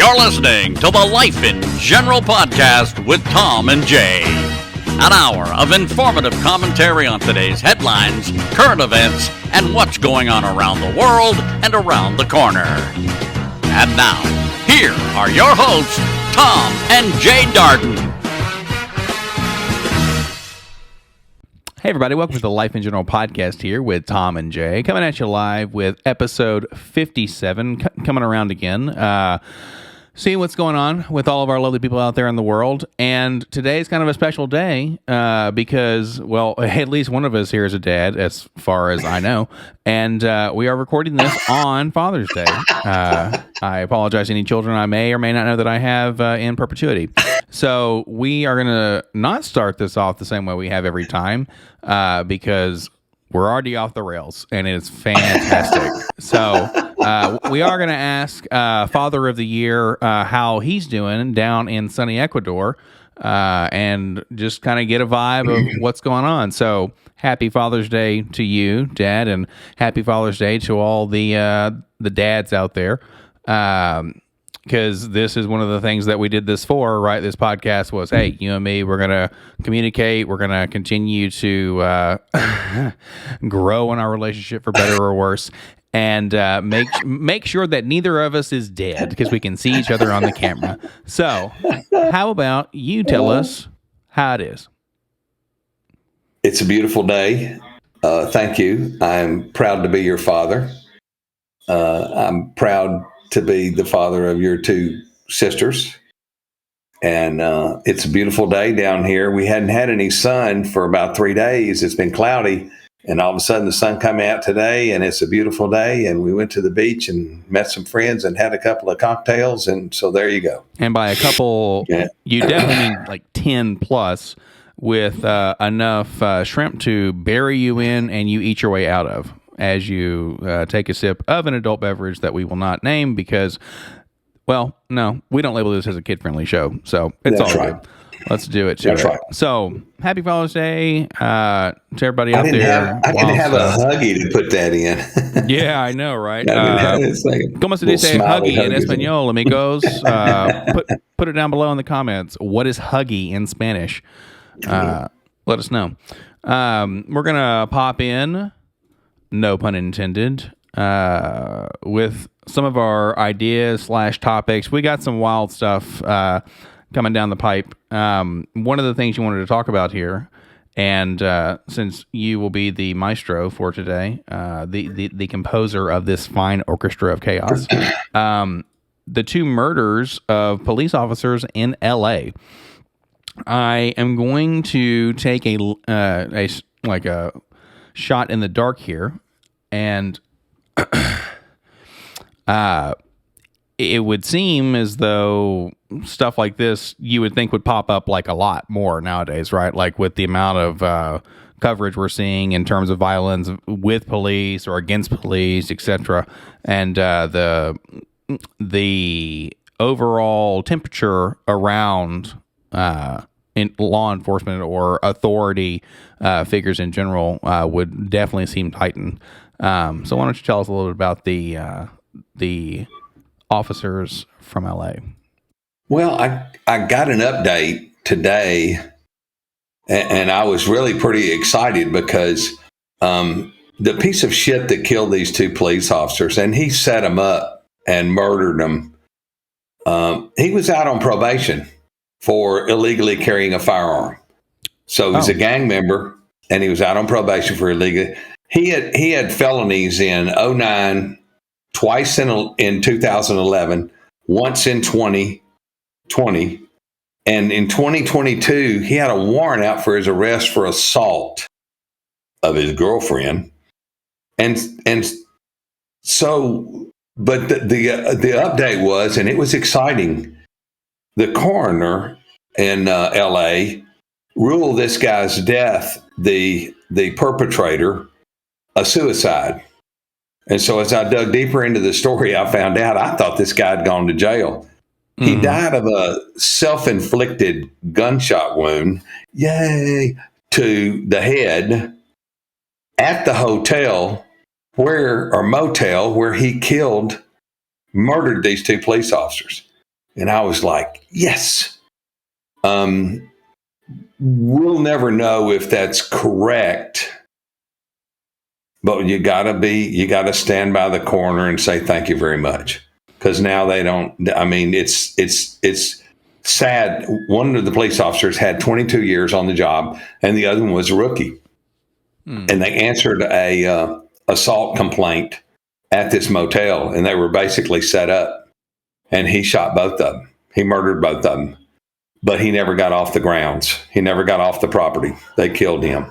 You're listening to the Life in General podcast with Tom and Jay. An hour of informative commentary on today's headlines, current events, and what's going on around the world and around the corner. And now, here are your hosts, Tom and Jay Darden. Hey everybody, welcome to the Life in General podcast here with Tom and Jay, coming at you live with episode 57, coming around again, seeing what's going on with all of our lovely people out there in the world. And today is kind of a special day because, well, at least one of us here is a dad, as far as I know, and we are recording this on Father's Day. I apologize to any children I may or may not know that I have in perpetuity. So we are going to not start this off the same way we have every time because we're already off the rails, and it's fantastic. So we are going to ask Father of the Year how he's doing down in sunny Ecuador and just kind of get a vibe of what's going on. So happy Father's Day to you, Dad, and happy Father's Day to all the dads out there. Because this is one of the things that we did this for, right? This podcast was, hey, you and me, we're going to communicate. We're going to continue to grow in our relationship for better or worse. And make sure that neither of us is dead because we can see each other on the camera. So how about you tell us how it is? It's a beautiful day. Thank you. I'm proud to be your father. I'm proud to be the father of your two sisters. And it's a beautiful day down here. We hadn't had any sun for about 3 days. It's been cloudy. And all of a sudden the sun came out today and it's a beautiful day. And we went to the beach and met some friends and had a couple of cocktails. And so there you go. And by a couple, you definitely mean like 10 plus with enough shrimp to bury you in and you eat your way out of as you take a sip of an adult beverage that we will not name because, well, no, we don't label this as a kid-friendly show, so it's That's all right. good. Let's do it. That's right. So, happy Father's Day to everybody out there. I didn't have a Huggy to put that in. Yeah, I know, right? Como se dice Huggy in Espanol, amigos? Put it down below in the comments. What is Huggy in Spanish? Let us know. We're going to pop in, no pun intended, with some of our ideas / topics. We got some wild stuff coming down the pipe. One of the things you wanted to talk about here, and since you will be the maestro for today, the composer of this fine orchestra of chaos, the two murders of police officers in L.A. I am going to take a shot in the dark here, and it would seem as though stuff like this you would think would pop up like a lot more nowadays, right? Like with the amount of coverage we're seeing in terms of violence with police or against police, etc., and the overall temperature around in law enforcement or authority figures in general would definitely seem heightened. So why don't you tell us a little bit about the officers from LA? Well, I got an update today, and I was really pretty excited because the piece of shit that killed these two police officers, and he set them up and murdered them, he was out on probation for illegally carrying a firearm. So he's a gang member, and he was out on probation for illegal. He had felonies in 2009, twice in 2011, once in 2020, and in 2022 he had a warrant out for his arrest for assault of his girlfriend, and so. But the update was, and it was exciting, the coroner in L.A. ruled this guy's death, the perpetrator, a suicide. And so as I dug deeper into the story, I found out I thought this guy had gone to jail. Mm-hmm. He died of a self-inflicted gunshot wound, to the head at the hotel motel where he murdered these two police officers. And I was like, yes. We'll never know if that's correct, but you gotta stand by the corner and say thank you very much. Because now they don't. I mean, it's sad. One of the police officers had 22 years on the job, and the other one was a rookie. And they answered a assault complaint at this motel, and they were basically set up. And he shot both of them. He murdered both of them, but he never got off the grounds. He never got off the property. They killed him.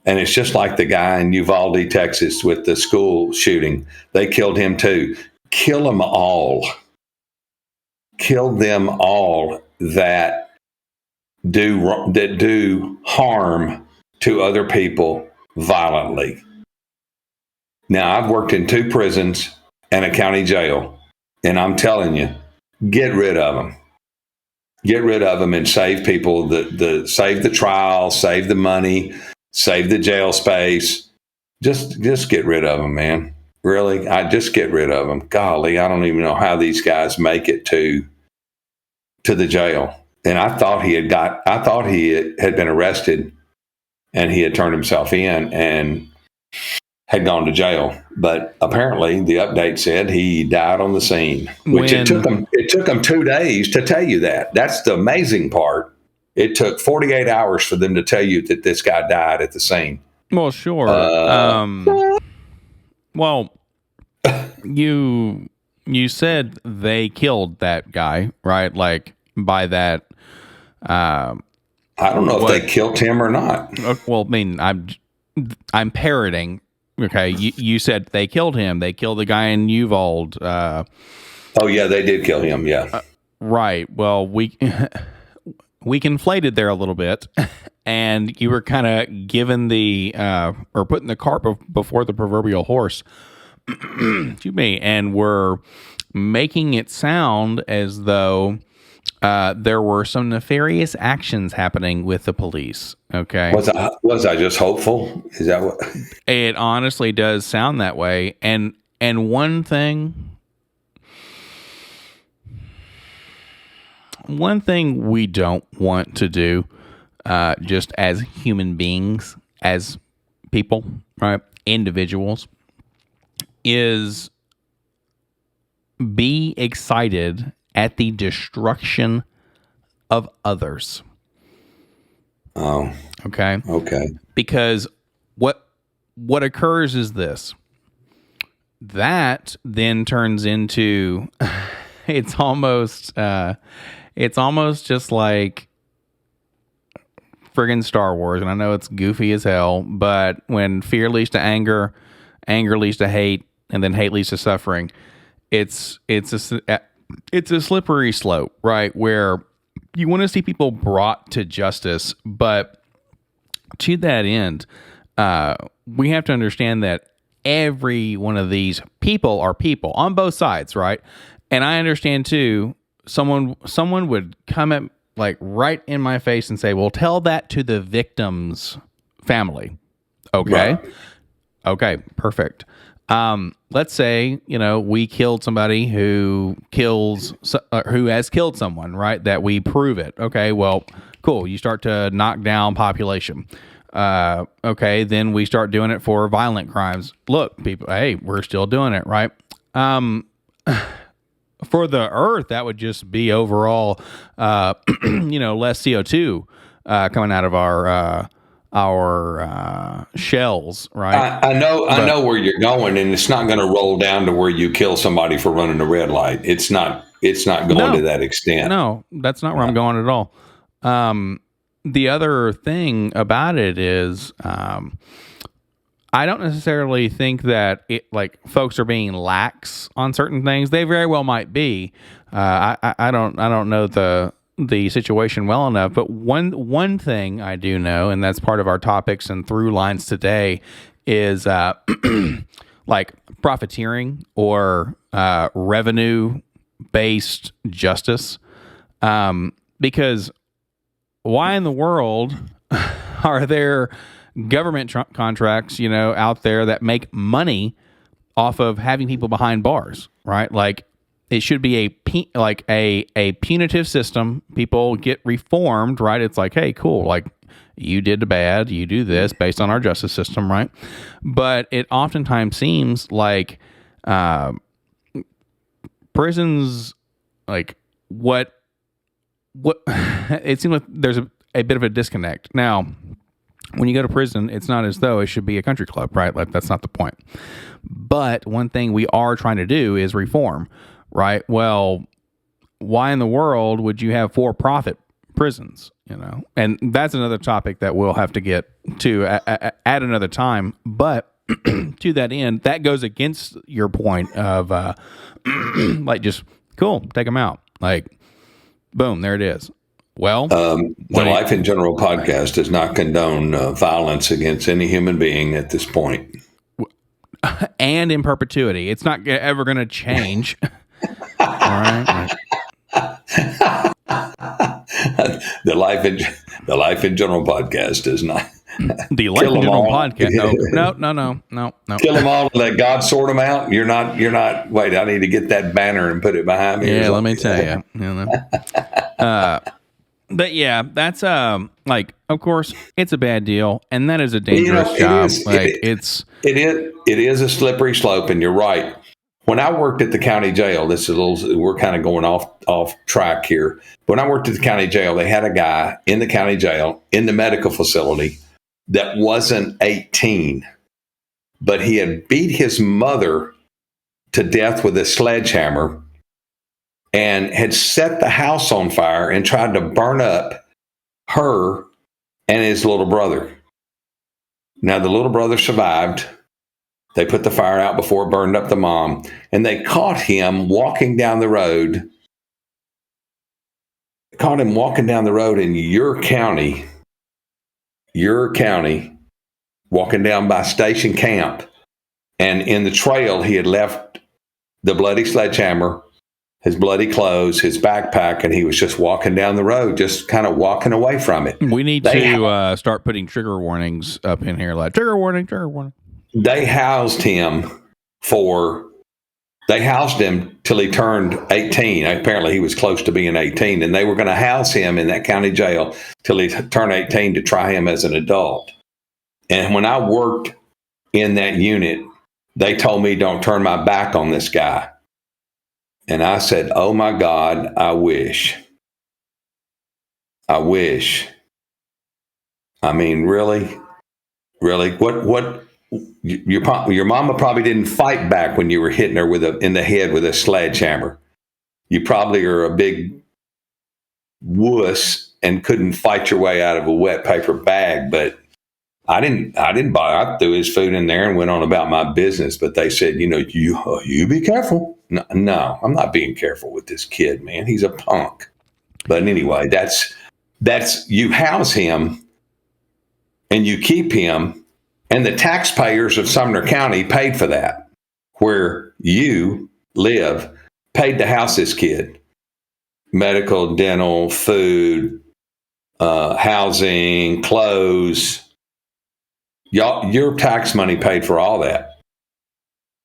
And it's just like the guy in Uvalde, Texas, with the school shooting. They killed him too. Kill them all. Kill them all that do harm to other people violently. Now, I've worked in 2 prisons and a county jail, and I'm telling you, get rid of them. Get rid of them and save people. Save the trial, save the money, save the jail space. Just get rid of them, man. Really, I just get rid of them. Golly, I don't even know how these guys make it to the jail. And I thought he had been arrested, and he had turned himself in and had gone to jail. But apparently, the update said he died on the scene. Which it took them 2 days to tell you that. That's the amazing part. It took 48 hours for them to tell you that this guy died at the scene. Well, sure. Well, you said they killed that guy, right? Like by that. I don't know if they killed him or not. Well, I mean, I'm parroting. Okay, you said they killed him. They killed the guy in Uvalde. Oh yeah, they did kill him. Yeah. Right. Well, we conflated there a little bit, and you were kind of given or putting the cart before the proverbial horse. Excuse me, and we're making it sound as though there were some nefarious actions happening with the police. Okay, was I just hopeful? Is that what? It honestly does sound that way. And one thing we don't want to do, just as human beings, as people, right, individuals, is be excited at the destruction of others. Oh. Okay. Okay. Because what occurs is this. That then turns into it's almost just like friggin' Star Wars, and I know it's goofy as hell, but when fear leads to anger, anger leads to hate, and then hate leads to suffering, it's a slippery slope, right? Where you want to see people brought to justice, but to that end, we have to understand that every one of these people are people on both sides, right? And I understand too, someone would come at like right in my face and say, well, tell that to the victim's family. Okay. Right. Okay, perfect. Let's say, we killed somebody who has killed someone, right? That we prove it. Okay, well, cool. You start to knock down population. Okay, then we start doing it for violent crimes. Look, people, hey, we're still doing it, right? For the earth, that would just be overall, less CO2 coming out of our shells, right? I know where you're going, and it's not going to roll down to where you kill somebody for running a red light. It's not going to that extent. No, that's not where I'm going at all. The other thing about it is, I don't necessarily think that folks are being lax on certain things. They very well might be. I don't know the situation well enough, but one thing I do know, and that's part of our topics and through lines today, is like profiteering or revenue based justice. Because why in the world are there government contracts, out there that make money off of having people behind bars, right? Like, it should be a punitive system. People get reformed, right? It's like, hey, cool, like you did the bad, you do this based on our justice system, right? But it oftentimes seems like prisons, like what it seems like there's a bit of a disconnect. Now, when you go to prison, it's not as though it should be a country club, right? Like that's not the point. But one thing we are trying to do is reform, right? Well, why in the world would you have for-profit prisons, you know? And that's another topic that we'll have to get to at another time. But to that end, that goes against your point of like just cool, take them out. Like, boom, there it is. Well, the Life in General podcast does not condone violence against any human being at this point. And in perpetuity. It's not ever going to change. All right. The Life in General podcast does not. The Life in General podcast. No. Kill them all and let God sort them out. You're not. Wait, I need to get that banner and put it behind me. Yeah, let me tell you. But yeah, that's like, of course, it's a bad deal, and that is a dangerous job. It is a slippery slope, and you're right. When I worked at the county jail, we're kind of going off track here. When I worked at the county jail, they had a guy in the county jail in the medical facility that wasn't 18, but he had beat his mother to death with a sledgehammer and had set the house on fire and tried to burn up her and his little brother. Now, the little brother survived. They put the fire out before it burned up the mom, and they caught him walking down the road. Caught him walking down the road in your county, walking down by Station Camp. And in the trail, he had left the bloody sledgehammer, his bloody clothes, his backpack, and he was just walking down the road, just kind of walking away from it. We need to start putting trigger warnings up in here, like trigger warning. They housed him till he turned 18. Apparently, he was close to being 18, and they were going to house him in that county jail till he turned 18 to try him as an adult. And when I worked in that unit, they told me, don't turn my back on this guy. And I said, oh my God, I wish. I mean, really? What? Your mama probably didn't fight back when you were hitting her in the head with a sledgehammer. You probably are a big wuss and couldn't fight your way out of a wet paper bag. But I threw his food in there and went on about my business. But they said, you be careful. No, I'm not being careful with this kid, man. He's a punk. But anyway, that's you house him and you keep him, and the taxpayers of Sumner County paid for that. Where you live, paid to house this kid. Medical, dental, food, housing, clothes. Your tax money paid for all that.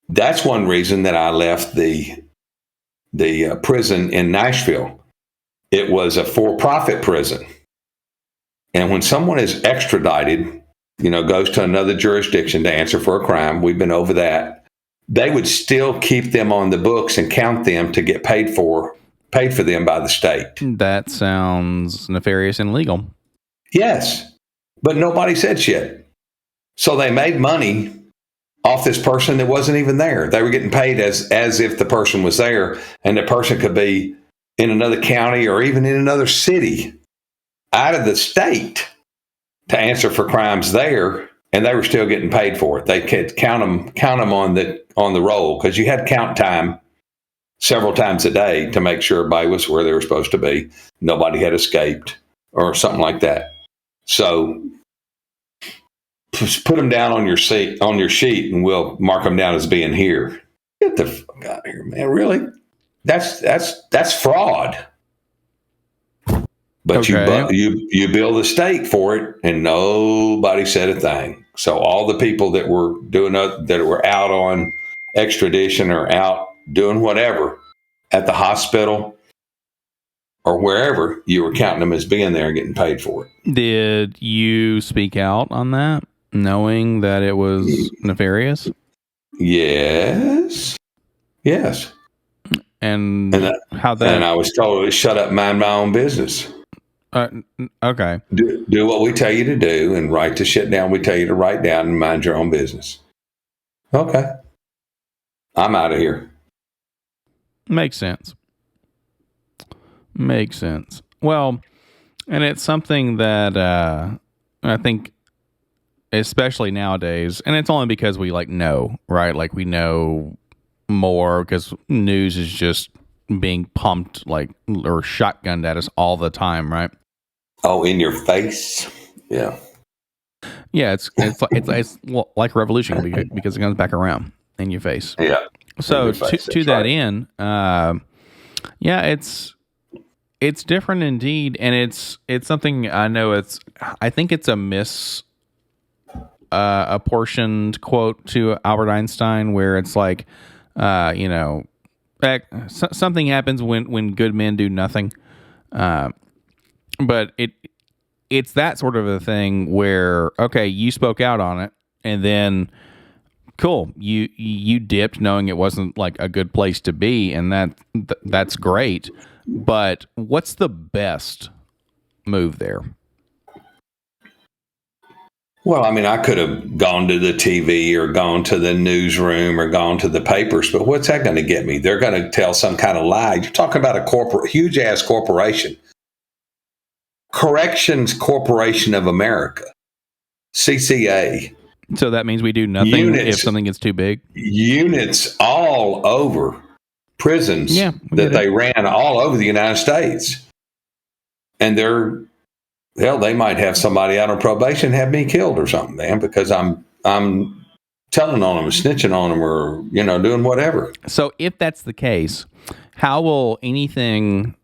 That's one reason that I left the prison in Nashville. It was a for-profit prison. And when someone is extradited, goes to another jurisdiction to answer for a crime, we've been over that, they would still keep them on the books and count them to get paid for them by the state. That sounds nefarious and illegal. Yes, but nobody said shit. So they made money off this person that wasn't even there. They were getting paid as if the person was there, and the person could be in another county or even in another city out of the state to answer for crimes there, and they were still getting paid for it. They could count them on the roll, because you had count time several times a day to make sure everybody was where they were supposed to be. Nobody had escaped or something like that. So just put them down on your sheet, and we'll mark them down as being here. Get the fuck out of here, man! Really? That's fraud. But okay. you bill the state for it, and nobody said a thing. So all the people that were out on extradition or out doing whatever at the hospital or wherever, you were counting them as being there and getting paid for it. Did you speak out on that, knowing that it was nefarious? Yes. And And how that? and I was told to shut up, mind my own business. Okay. Do what we tell you to do and write the shit down we tell you to write down and mind your own business. Okay. I'm out of here. Makes sense. Well, and it's something that I think, especially nowadays, and it's only because we know, right? Like we know more because news is just being pumped or shotgunned at us all the time, right? Oh, in your face. Yeah. Yeah, it's like a revolution because it comes back around in your face. Yeah. So to that end, yeah, it's different indeed, and it's something I know. I think it's a apportioned quote to Albert Einstein, where it's like, something happens when good men do nothing, but it's that sort of a thing where, okay, you spoke out on it, and then cool, you dipped knowing it wasn't like a good place to be, and that's great. But what's the best move there? Well, I mean, I could have gone to the TV or gone to the newsroom or gone to the papers, but what's that going to get me? They're going to tell some kind of lie. You're talking about a huge ass corporation. Corrections Corporation of America, CCA. So that means we do nothing if something gets too big? Units all over prisons that they ran all over the United States. And they might have somebody out on probation have me killed or something, man, because I'm telling on them, snitching on them, or, doing whatever. So if that's the case, how will anything...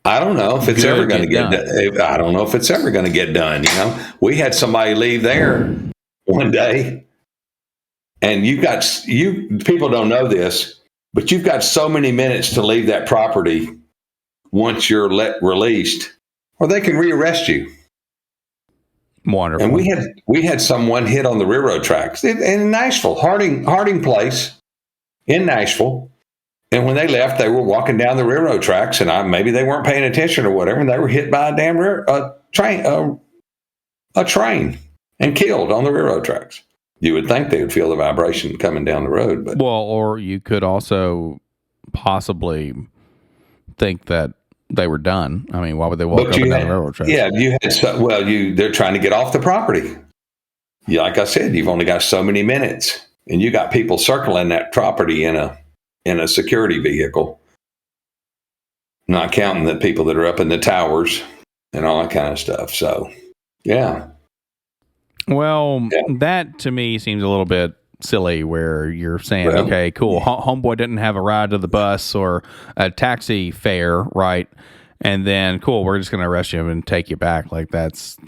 I don't know if it's ever going to get done. I don't know if it's ever going to get done. We had somebody leave there one day, and people don't know this, but you've got so many minutes to leave that property once you're released, or they can rearrest you. Wonderful. And we had someone hit on the railroad tracks in Nashville, Harding Place in Nashville. And when they left, they were walking down the railroad tracks, and maybe they weren't paying attention or whatever, and they were hit by a damn train and killed on the railroad tracks. You would think they would feel the vibration coming down the road, but or you could also possibly think that they were done. I mean, why would they walk up and down the railroad tracks? Yeah, they're trying to get off the property. Like I said, you've only got so many minutes, and you got people circling that property in a security vehicle, not counting the people that are up in the towers and all that kind of stuff. So, yeah. Well, that to me seems a little bit silly, where you're saying, okay, cool, homeboy didn't have a ride to the bus or a taxi fare, right? And then, cool, we're just going to arrest you and take you back. Like it's.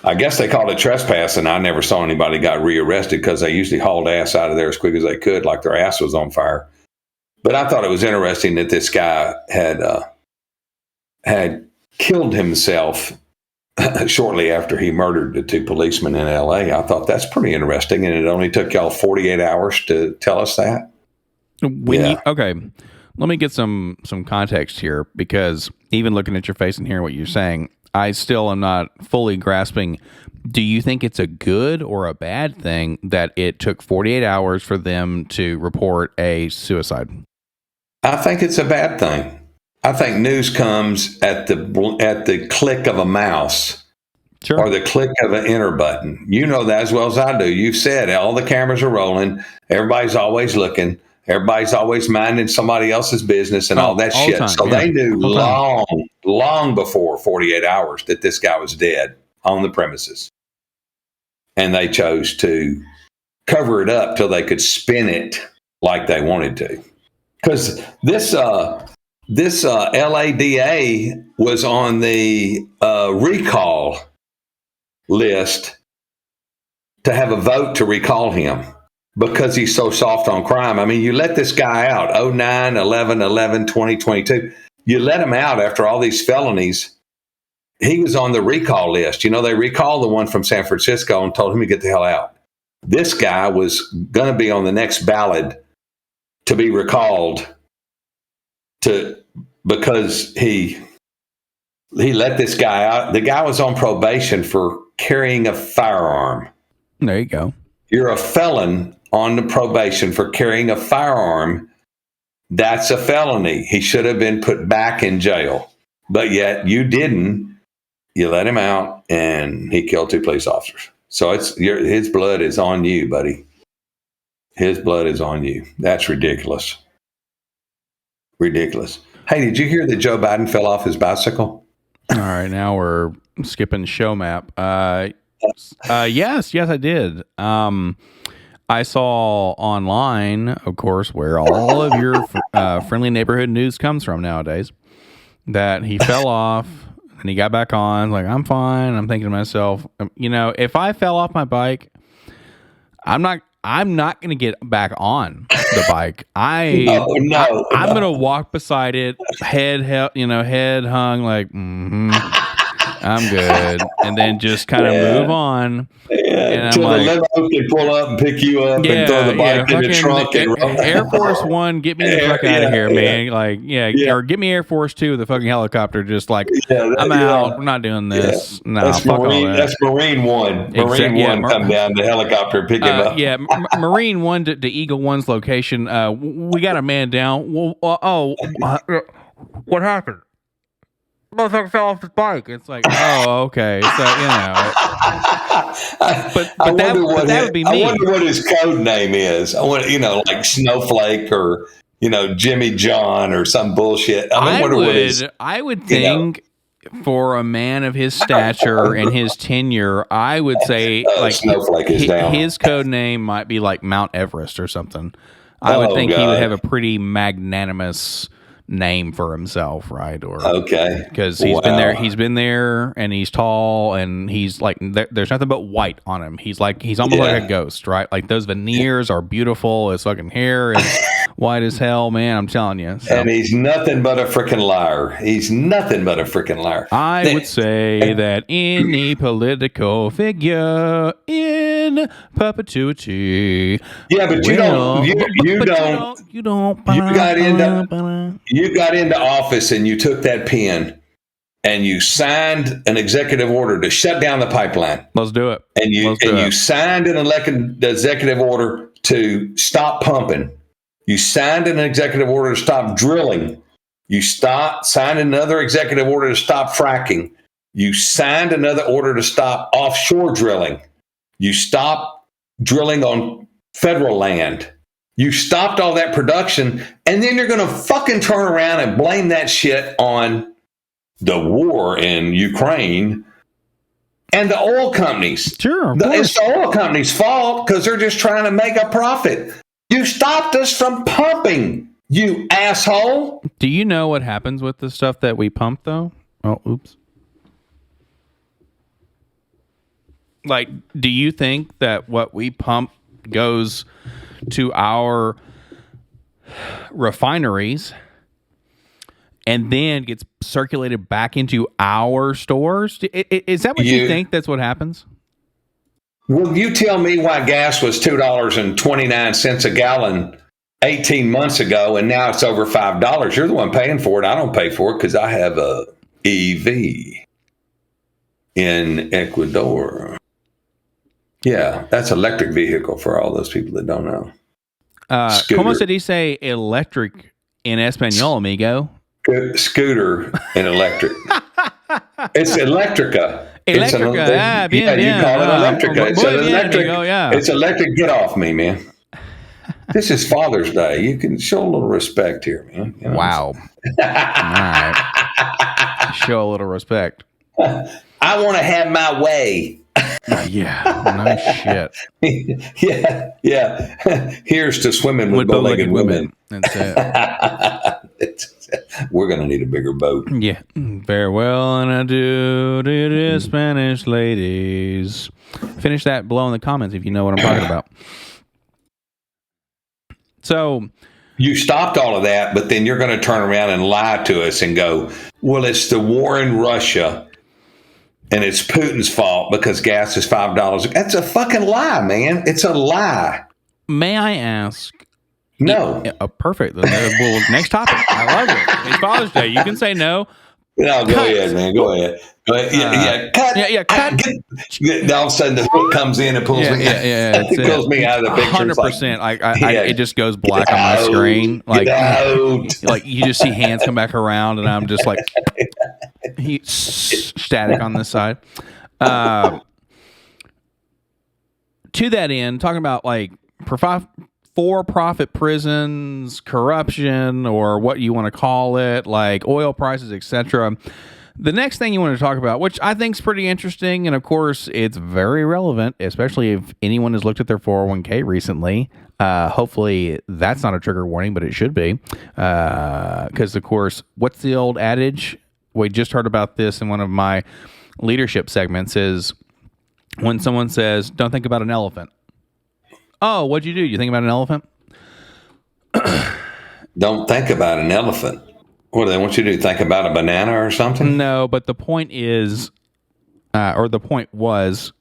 I guess they called it trespassing. I never saw anybody got rearrested because they usually hauled ass out of there as quick as they could, like their ass was on fire. But I thought it was interesting that this guy had killed himself shortly after he murdered the two policemen in L.A. I thought that's pretty interesting, and it only took y'all 48 hours to tell us that. Okay, let me get some context here, because even looking at your face and hearing what you're saying, I still am not fully grasping. Do you think it's a good or a bad thing that it took 48 hours for them to report a suicide? I think it's a bad thing. I think news comes at the click of a mouse, sure, or the click of an enter button. You know that as well as I do. You've said all the cameras are rolling. Everybody's always looking. Everybody's always minding somebody else's business and all that shit. So they knew long before 48 hours that this guy was dead on the premises. And they chose to cover it up till they could spin it like they wanted to. Because this LADA was on the recall list to have a vote to recall him. because he's so soft on crime. I mean, you let this guy out, 09, 11, 11, 2022. You let him out after all these felonies. He was on the recall list. You know, they recalled the one from San Francisco and told him to get the hell out. This guy was going to be on the next ballot to be recalled because he let this guy out. The guy was on probation for carrying a firearm. There you go. You're a felon on the probation for carrying a firearm. That's a felony. He should have been put back in jail. But yet you didn't. You let him out, and he killed 2 police officers. So his blood is on you, buddy. His blood is on you. That's ridiculous. Ridiculous. Hey, did you hear that Joe Biden fell off his bicycle? All right, now we're skipping show map. Yes, I did. I saw online, of course, where all of your friendly neighborhood news comes from nowadays, that he fell off and he got back on. Like, I'm fine. I'm thinking to myself, you know, if I fell off my bike, I'm not going to get back on the bike. I'm going to walk beside it, head hung, like, I'm good, and then just kind of move on. Yeah, until the limo can pull up and pick you up and throw the bike in the trunk. Air Force One, get me the fuck out of here, man. Like, or get me Air Force Two, the fucking helicopter. Just like, I'm out. We're not doing this. Yeah. No, fuck all that. That's Marine One. Marine One come down the helicopter and pick him up. Yeah, Marine One to Eagle One's location. We got a man down. Well, what happened? Motherfucker fell off his bike. It's like, oh, okay. So, you know. But that would be me. I wonder what his code name is. I want, like Snowflake or, Jimmy John or some bullshit. I would think for a man of his stature and his tenure, I would say like Snowflake is down. His code name might be like Mount Everest or something. I would think he would have a pretty magnanimous name for himself, right? Or because he's been there and he's tall and he's like there's nothing but white on him. He's almost like a ghost, right? Like those veneers are beautiful. His fucking hair is white as hell, man. I'm telling you. So, and he's nothing but a freaking liar. I would say that any political figure in perpetuity. Yeah, but you got into office and you took that pen and you signed an executive order to shut down the pipeline. Let's do it. And you signed an executive order to stop pumping. You signed an executive order to stop drilling. You signed another executive order to stop fracking. You signed another order to stop offshore drilling. You stopped drilling on federal land. You stopped all that production, and then you're going to fucking turn around and blame that shit on the war in Ukraine and the oil companies. Sure, it's the oil companies' fault because they're just trying to make a profit. You stopped us from pumping, you asshole. Do you know what happens with the stuff that we pump, though? Oh, oops. Like, do you think that what we pump goes to our refineries and then gets circulated back into our stores? Is that what you think that's what happens? Well, you tell me why gas was $2.29 a gallon 18 months ago, and now it's over $5. You're the one paying for it. I don't pay for it because I have a EV in Ecuador. Yeah, that's electric vehicle for all those people that don't know. ¿Cómo se dice electric en español, amigo? Scooter and electric. It's electrica. Electrica, bien. You call it electrica. It's electric. Amigo, yeah. It's electric. Get off me, man. This is Father's Day. You can show a little respect here, man. Wow. All right. Show a little respect. I want to have my way. Yeah, no shit. Yeah. Here's to swimming with bow-legged women. That's it. We're going to need a bigger boat. Yeah. Farewell and adieu to the Spanish ladies. Finish that below in the comments if you know what I'm talking about. So you stopped all of that, but then you're going to turn around and lie to us and go, well, it's the war in Russia and it's Putin's fault because gas is $5. That's a fucking lie, man. It's a lie. may I ask? No. Perfect. Well, next topic. I love it. It's Father's Day. You can say no. No, go ahead, man. Go ahead. Yeah, cut. Yeah, cut. All of a sudden, the hook comes in and pulls me. It pulls me out of the picture. 100%. It just goes black on my screen. Like you just see hands come back around, and I'm just like static on this side. To that end, talking about like for-profit prisons, corruption, or what you want to call it, like oil prices, etc. The next thing you want to talk about, which I think is pretty interesting, and of course it's very relevant, especially if anyone has looked at their 401k recently. Hopefully that's not a trigger warning, but it should be. Because, of course, what's the old adage? We just heard about this in one of my leadership segments, is when someone says, don't think about an elephant. Oh, what'd you do? You think about an elephant? Don't think about an elephant. What do they want you to do? Think about a banana or something? No, but the point is, or the point was,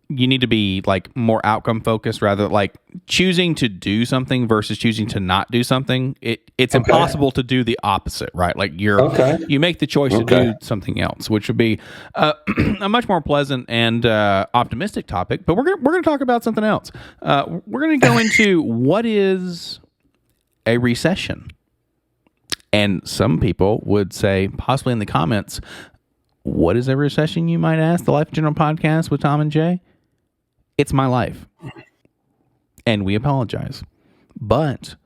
you need to be like more outcome focused, rather like choosing to do something versus choosing to not do something. It's impossible to do the opposite, right? Like you make the choice to do something else, which would be a much more pleasant and optimistic topic. But we're gonna talk about something else. We're gonna go into what is a recession. And some people would say, possibly in the comments, what is a recession, you might ask? The Life in General podcast with Tom and Jay? It's my life. And we apologize. But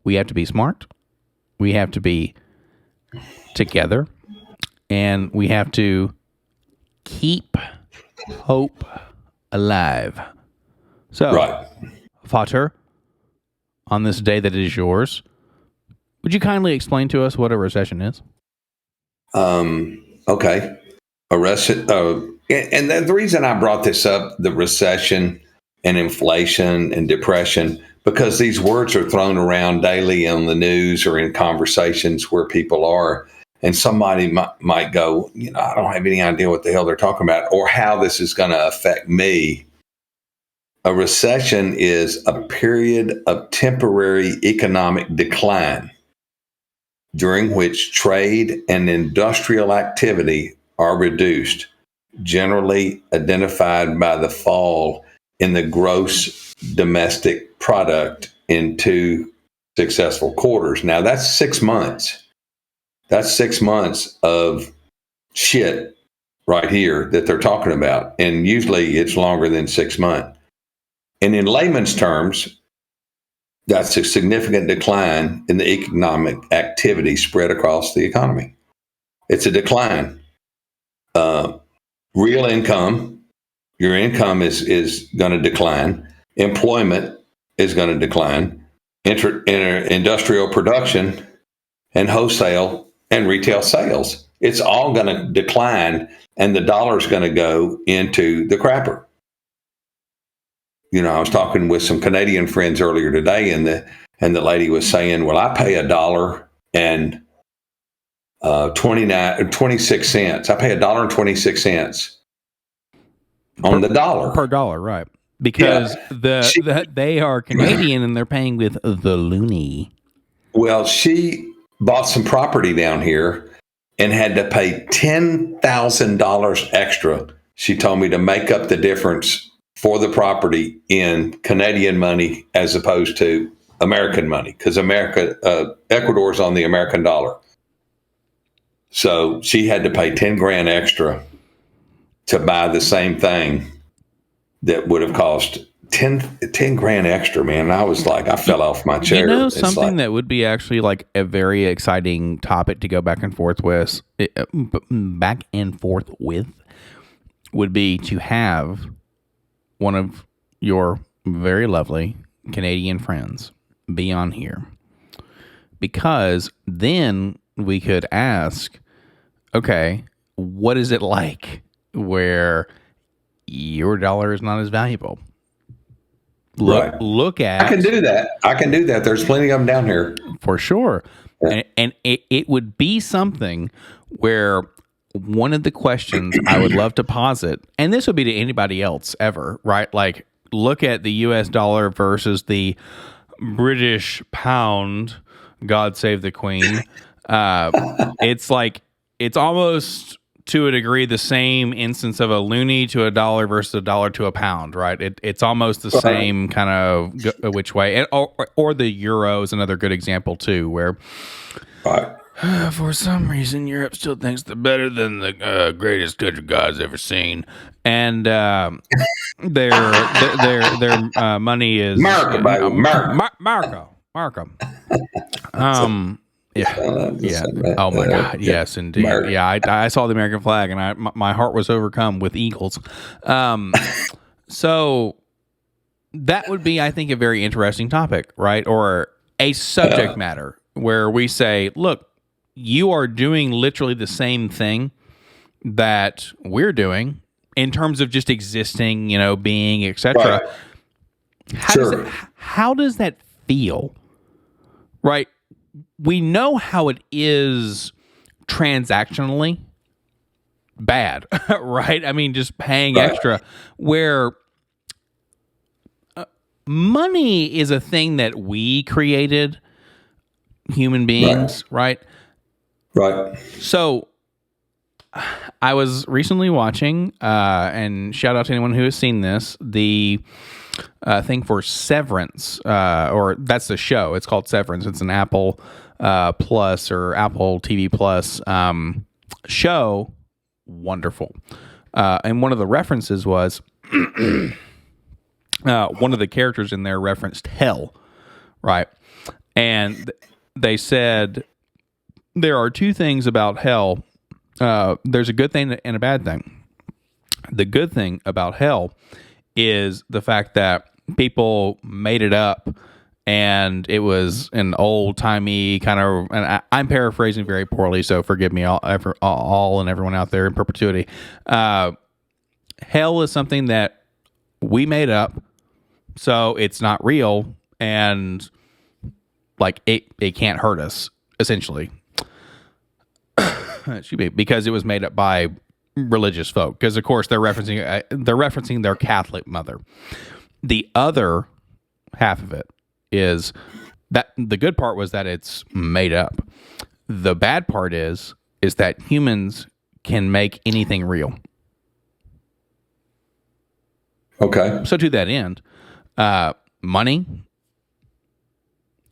we have to be smart. We have to be together. And we have to keep hope alive. So, Vater, on this day that is yours, would you kindly explain to us what a recession is? Okay. And the reason I brought this up, the recession and inflation and depression, because these words are thrown around daily on the news or in conversations where people are, and somebody might go, I don't have any idea what the hell they're talking about or how this is going to affect me. A recession is a period of temporary economic decline during which trade and industrial activity are reduced, generally identified by the fall in the gross domestic product in 2 successful quarters. Now, that's 6 months. That's 6 months of shit right here that they're talking about. And usually it's longer than 6 months. And in layman's terms, that's a significant decline in the economic activity spread across the economy. It's a decline. Real income, your income is going to decline. Employment is going to decline. Industrial production and wholesale and retail sales, it's all going to decline, and the dollar's going to go into the crapper. I was talking with some Canadian friends earlier today, and the lady was saying, well, I pay $1 and 26 cents. I pay $1.26 on the dollar. Per dollar, right. Because they are Canadian and they're paying with the loonie. Well, she bought some property down here and had to pay $10,000 extra, she told me, to make up the difference for the property in Canadian money as opposed to American money, because Ecuador's on the American dollar. So she had to pay 10 grand extra to buy the same thing that would have cost 10 grand extra, man. And I was like, I fell off my chair. Something that would be actually like a very exciting topic to go back and forth with would be to have one of your very lovely Canadian friends be on here, because then we could ask, okay, what is it like where your dollar is not as valuable? Look at. I can do that. There's plenty of them down here. For sure. Yeah. And it would be something where one of the questions I would love to posit, and this would be to anybody else ever, right? Like, look at the US dollar versus the British pound. God save the Queen. It's almost to a degree the same instance of a loonie to a dollar versus a dollar to a pound, right? It's almost the same kind of which way. And, or the euro is another good example too, where for some reason Europe still thinks they're better than the greatest country God's ever seen, and their money is Marco. Yeah. Oh my God. Yes, indeed. America. Yeah, I saw the American flag, and my heart was overcome with eagles. So that would be, I think, a very interesting topic, right? Or a subject matter where we say, look, you are doing literally the same thing that we're doing in terms of just existing, being, etc. Right. How does that feel? Right? We know how it is transactionally bad, right? I mean, just paying extra, where money is a thing that we created, human beings, right? Right. So I was recently watching, and shout out to anyone who has seen this, the thing for Severance, or that's the show. It's called Severance. It's an Apple Plus or Apple TV Plus show. Wonderful. And one of the references was one of the characters in there referenced hell, right? And they said there are two things about hell. There's a good thing and a bad thing. The good thing about hell is the fact that people made it up, and it was an old-timey kind of, and I'm paraphrasing very poorly, so forgive me all and everyone out there in perpetuity. Hell is something that we made up, so it's not real, and like it can't hurt us, essentially. Because it was made up by religious folk, because of course they're referencing their Catholic mother. The other half of it is that the good part was that it's made up. The bad part is that humans can make anything real. Okay. So to that end, money,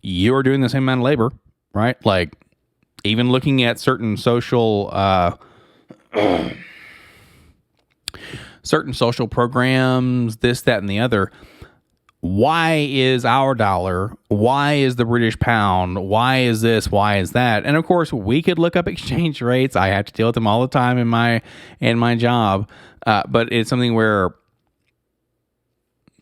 you're doing the same amount of labor, right? Like, even looking at certain social programs, this, that, and the other. Why is our dollar? Why is the British pound? Why is this? Why is that? And of course, we could look up exchange rates. I have to deal with them all the time in my job. But it's something where,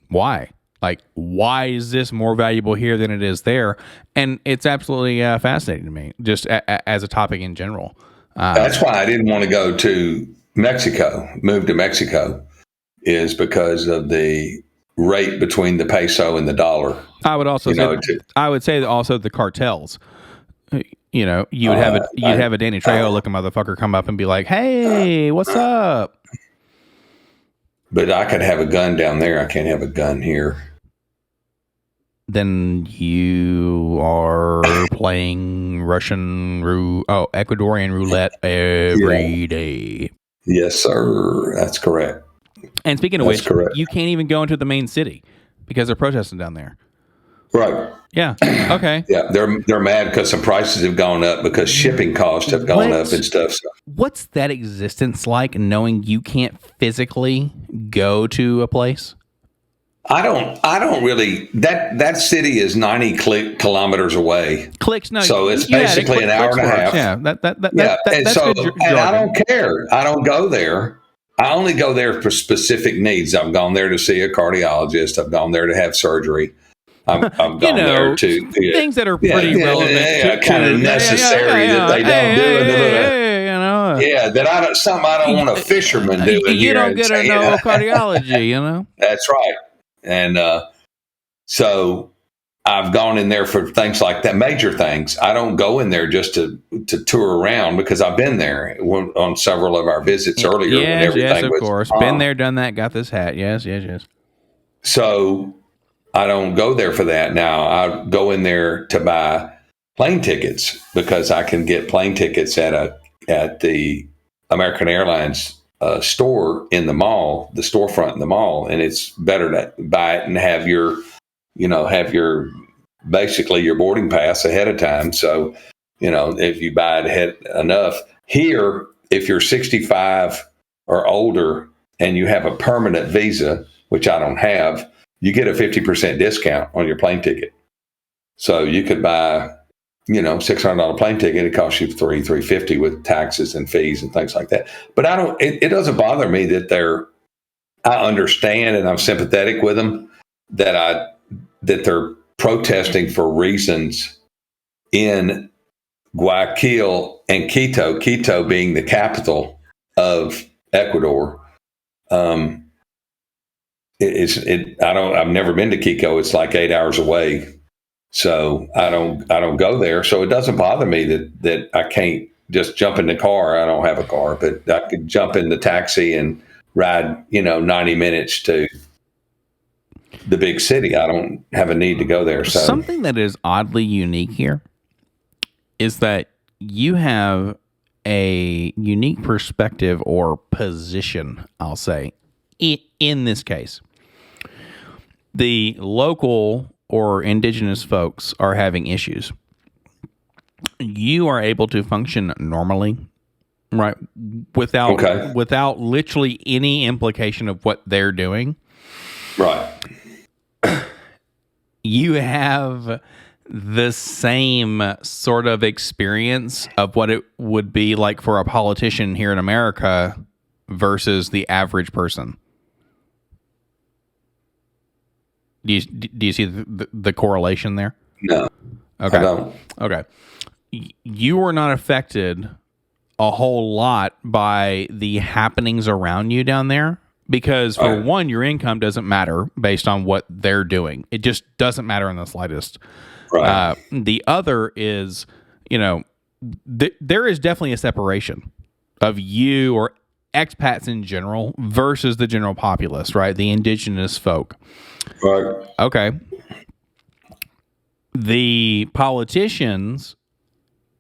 why? Like, why is this more valuable here than it is there? And it's absolutely fascinating to me, just as a topic in general. That's why I didn't want to go to Mexico, move to Mexico, is because of the rate between the peso and the dollar. I would also say that also the cartels. You would have a Danny Trejo looking motherfucker come up and be like, "Hey, what's up?" But I could have a gun down there. I can't have a gun here. Then you are playing Ecuadorian roulette every day. Yes, sir. That's correct. And speaking of which, you can't even go into the main city because they're protesting down there. Right. Yeah. Okay. Yeah, they're mad because the prices have gone up because shipping costs have gone up and stuff. So. What's that existence like, knowing you can't physically go to a place? I don't really. That city is 90 kilometers away. Clicks, no. So it's basically an hour and a half. Yeah, that's so, good. And I don't care. I don't go there. I only go there for specific needs. I've gone there to see a cardiologist. I've gone there to have surgery. I've gone there to things that are pretty relevant, kind of necessary that they don't do. Yeah, that I don't want a fisherman doing. You don't get to know cardiology. That's right. And So I've gone in there for things like that, major things. I don't go in there just to tour around because I've been there on several of our visits earlier when Yes, everything of was course. Been there, done that, got this hat. Yes. So I don't go there for that. Now I go in there to buy plane tickets because I can get plane tickets at the American Airlines store in the mall, the storefront in the mall, and it's better to buy it and have your basically your boarding pass ahead of time. So, if you buy it ahead enough here, if you're 65 or older and you have a permanent visa, which I don't have, you get a 50% discount on your plane ticket. So you could buy, $600 plane ticket. It costs you $350 with taxes and fees and things like that. But it doesn't bother me that I understand and I'm sympathetic with them that they're protesting for reasons in Guayaquil and Quito being the capital of Ecuador. I've never been to Quito. It's like 8 hours away. So I don't go there. So it doesn't bother me that I can't just jump in the car. I don't have a car, but I could jump in the taxi and ride, 90 minutes to the big city. I don't have a need to go there. So something that is oddly unique here is that you have a unique perspective or position, I'll say, in this case. The local or indigenous folks are having issues. You are able to function normally, right? Without literally any implication of what they're doing. Right. You have the same sort of experience of what it would be like for a politician here in America versus the average person. Do you see the correlation there? No. Okay. I don't. Okay. You are not affected a whole lot by the happenings around you down there because, for one, your income doesn't matter based on what they're doing. It just doesn't matter in the slightest. Right. The other is, there is definitely a separation of you or expats in general versus the general populace, right? The indigenous folk. Right. Okay. The politicians,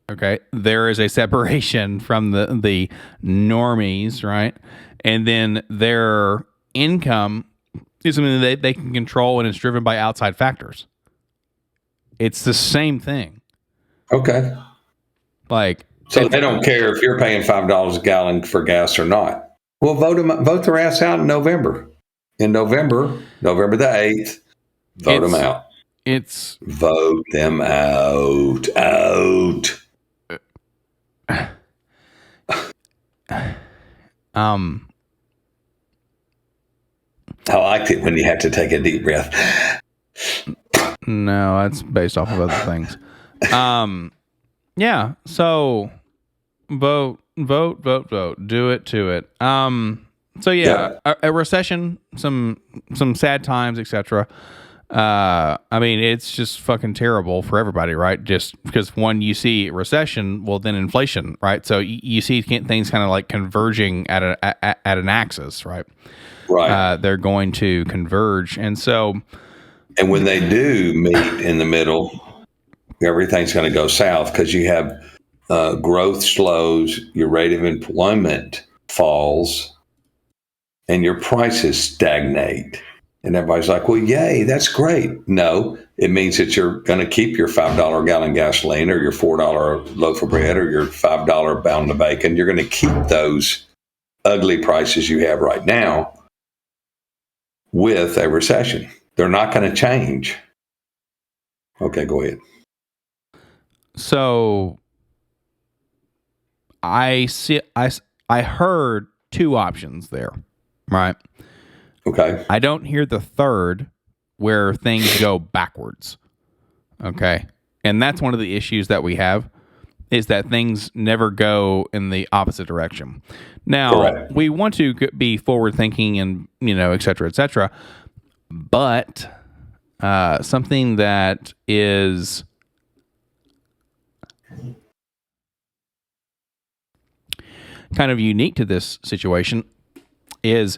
okay, there is a separation from the normies, right? And then their income is something that they can control and it's driven by outside factors. It's the same thing. Okay. So they don't care if you're paying $5 a gallon for gas or not. Well, vote their ass out in November. In November the 8th, vote them out. Vote them out. I liked it when you had to take a deep breath. No, that's based off of other things. Yeah. So vote. Do it to it. So yeah, a recession, some sad times, etc. I mean, it's just fucking terrible for everybody, right? Just because when you see recession, well, then inflation, right? So you see things kind of like converging at an axis, right? Right. They're going to converge, and when they do meet in the middle, everything's going to go south because you have growth slows, your rate of employment falls, and your prices stagnate. And everybody's like, well, yay, that's great. No, it means that you're going to keep your $5 a gallon gasoline or your $4 loaf of bread or your $5 pound of bacon. You're going to keep those ugly prices you have right now with a recession. They're not going to change. Okay, go ahead. So I heard two options there, right? Okay. I don't hear the third where things go backwards. Okay. And that's one of the issues that we have is that things never go in the opposite direction. Now, Correct. We want to be forward thinking and, et cetera, but something that is kind of unique to this situation is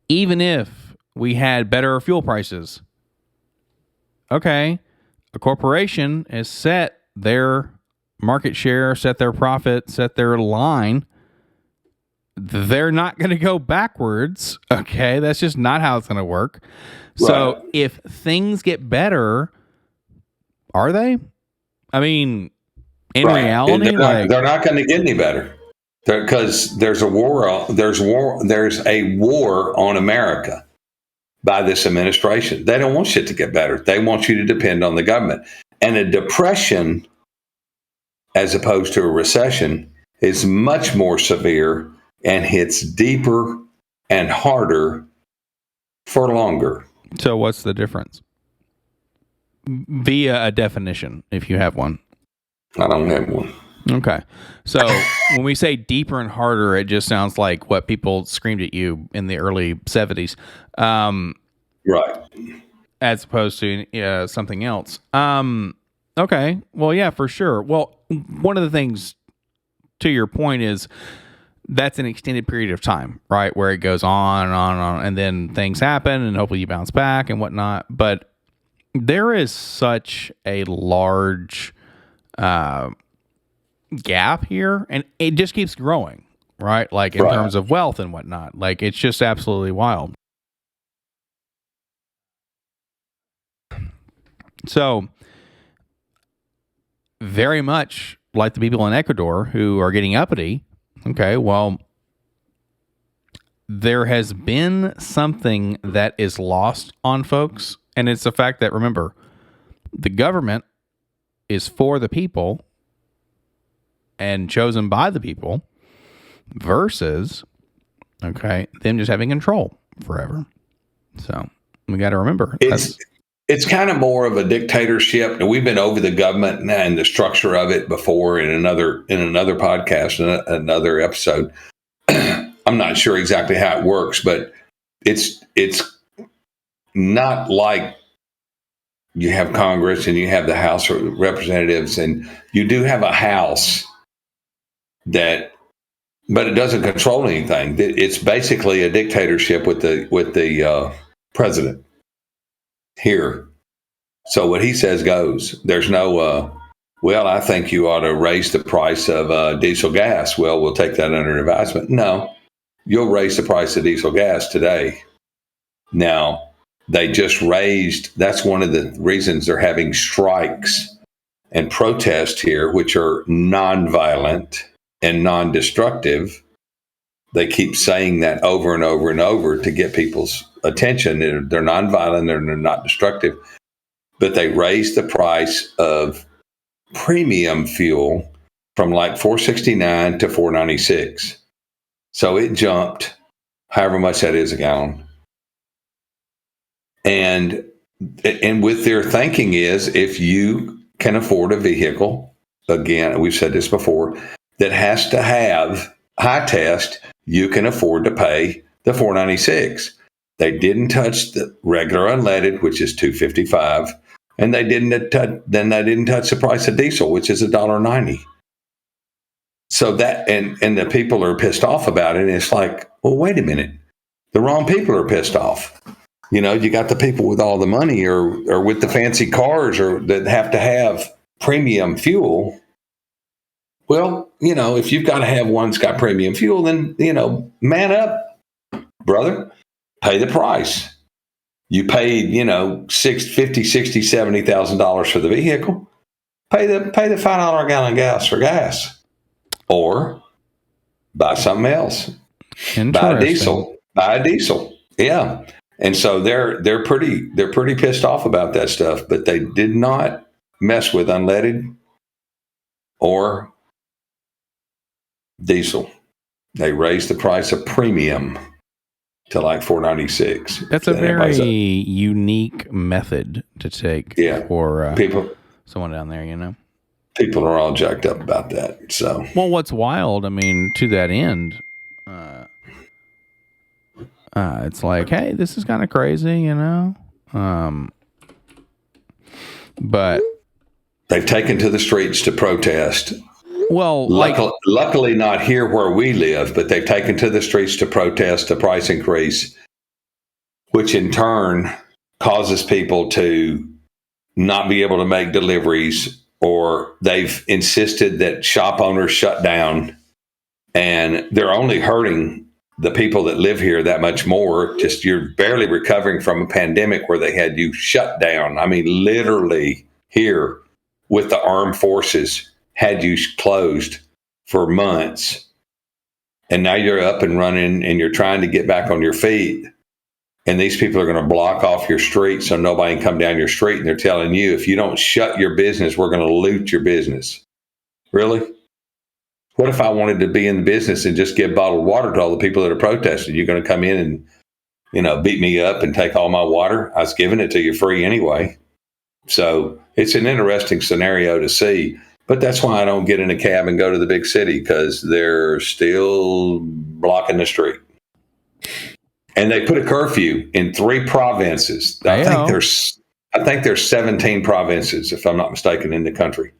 even if we had better fuel prices, okay, a corporation has set their market share, set their profit, set their line. They're not going to go backwards. Okay. That's just not how it's going to work. So Right. if things get better, are they? I mean, in Right. reality, They're not going to get any better because there's a war. There's a war on America by this administration. They don't want shit to get better. They want you to depend on the government. And a depression, as opposed to a recession, is much more severe and hits deeper and harder for longer. so what's the difference? Via a definition, if you have one. I don't have one. Okay. So when we say deeper and harder, it just sounds like what people screamed at you in the early 70s, Right. as opposed to something else. Okay. Well, yeah, for sure. Well, one of the things to your point is that's an extended period of time, right? Where it goes on and on and on, and then things happen and hopefully you bounce back and whatnot. But there is such a large gap here, and it just keeps growing, right? Like in terms of wealth and whatnot. Like it's just absolutely wild. So very much like the people in Ecuador who are getting uppity. Okay, well, there has been something that is lost on folks, and it's the fact that, remember, the government is for the people and chosen by the people versus, okay, them just having control forever. So we got to remember. It's kind of more of a dictatorship, and we've been over the government and the structure of it before in another podcast, another episode. I'm not sure exactly how it works, but it's not like you have Congress and you have the House of Representatives, and you do have a House that, but it doesn't control anything. It's basically a dictatorship with the president here. So what he says goes. There's no, well, I think you ought to raise the price of diesel gas. Well, we'll take that under advisement. No, you'll raise the price of diesel gas today. Now, they just raised, that's one of the reasons they're having strikes and protests here, which are nonviolent and non-destructive. They keep saying that over and over and over to get people's attention. They're nonviolent, they're not destructive. But they raised the price of premium fuel from like $4.69 to $4.96. So it jumped however much that is a gallon. And with their thinking is, if you can afford a vehicle, again, we've said this before, that has to have high test, you can afford to pay the $4.96. They didn't touch the regular unleaded, which is $2.55, and they didn't touch the price of diesel, which is $1.90. So that and the people are pissed off about it. And it's like, well, wait a minute, the wrong people are pissed off. You know, you got the people with all the money or with the fancy cars or that have to have premium fuel. Well, you know, if you've got to have one that's got premium fuel, then, you know, man up, brother, pay the price. You paid, you know, $70,000 for the vehicle. Pay the $5 a gallon gas for gas, or buy something else. Buy a diesel. Yeah. And so they're pretty pissed off about that stuff, but they did not mess with unleaded or diesel. They raised the price of premium to like $4.96. That's a very unique method to take for people. Someone down there, you know. People are all jacked up about that. So, well, what's wild? I mean, to that end, it's like, hey, this is kind of crazy, you know. But they've taken to the streets to protest. Well, luckily not here where we live, but they've taken to the streets to protest a price increase, which in turn causes people to not be able to make deliveries, or they've insisted that shop owners shut down, and they're only hurting the people that live here that much more. Just you're barely recovering from a pandemic where they had you shut down. I mean, literally here with the armed forces had you closed for months, and now you're up and running and you're trying to get back on your feet, and these people are going to block off your street so nobody can come down your street, and they're telling you, if you don't shut your business, we're going to loot your business. Really? What if I wanted to be in the business and just give bottled water to all the people that are protesting? You're going to come in and beat me up and take all my water? I was giving it to you free anyway. So it's an interesting scenario to see. But that's why I don't get in a cab and go to the big city, because they're still blocking the street. And they put a curfew in 3 provinces. I think there's 17 provinces, if I'm not mistaken, in the country.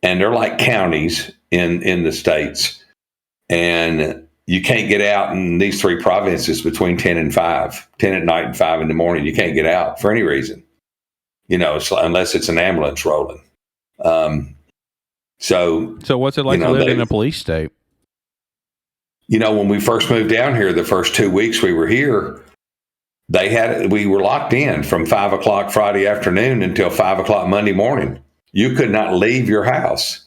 And they're like counties in the states. And you can't get out in these 3 provinces between 10 and 5, 10 at night and 5 in the morning. You can't get out for any reason, unless it's an ambulance rolling. So what's it like to live in a police state? When we first moved down here, the first 2 weeks we were here, we were locked in from 5 o'clock Friday afternoon until 5 o'clock Monday morning. You could not leave your house.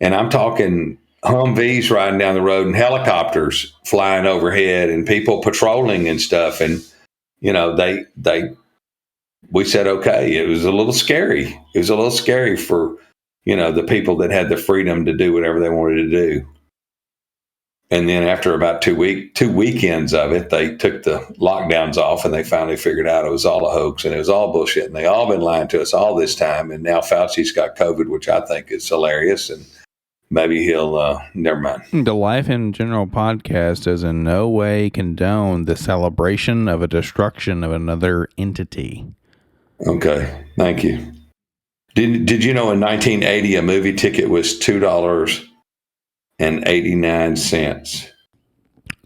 And I'm talking Humvees riding down the road and helicopters flying overhead and people patrolling and stuff. And, we said, okay, it was a little scary. It was a little scary for, the people that had the freedom to do whatever they wanted to do. And then after about 2 weekends of it, they took the lockdowns off, and they finally figured out it was all a hoax and it was all bullshit. And they all been lying to us all this time. And now Fauci's got COVID, which I think is hilarious. And maybe he'll, never mind. The Life in General podcast does in no way condone the celebration of a destruction of another entity. Okay. Thank you. Did you know in 1980 a movie ticket was $2.89?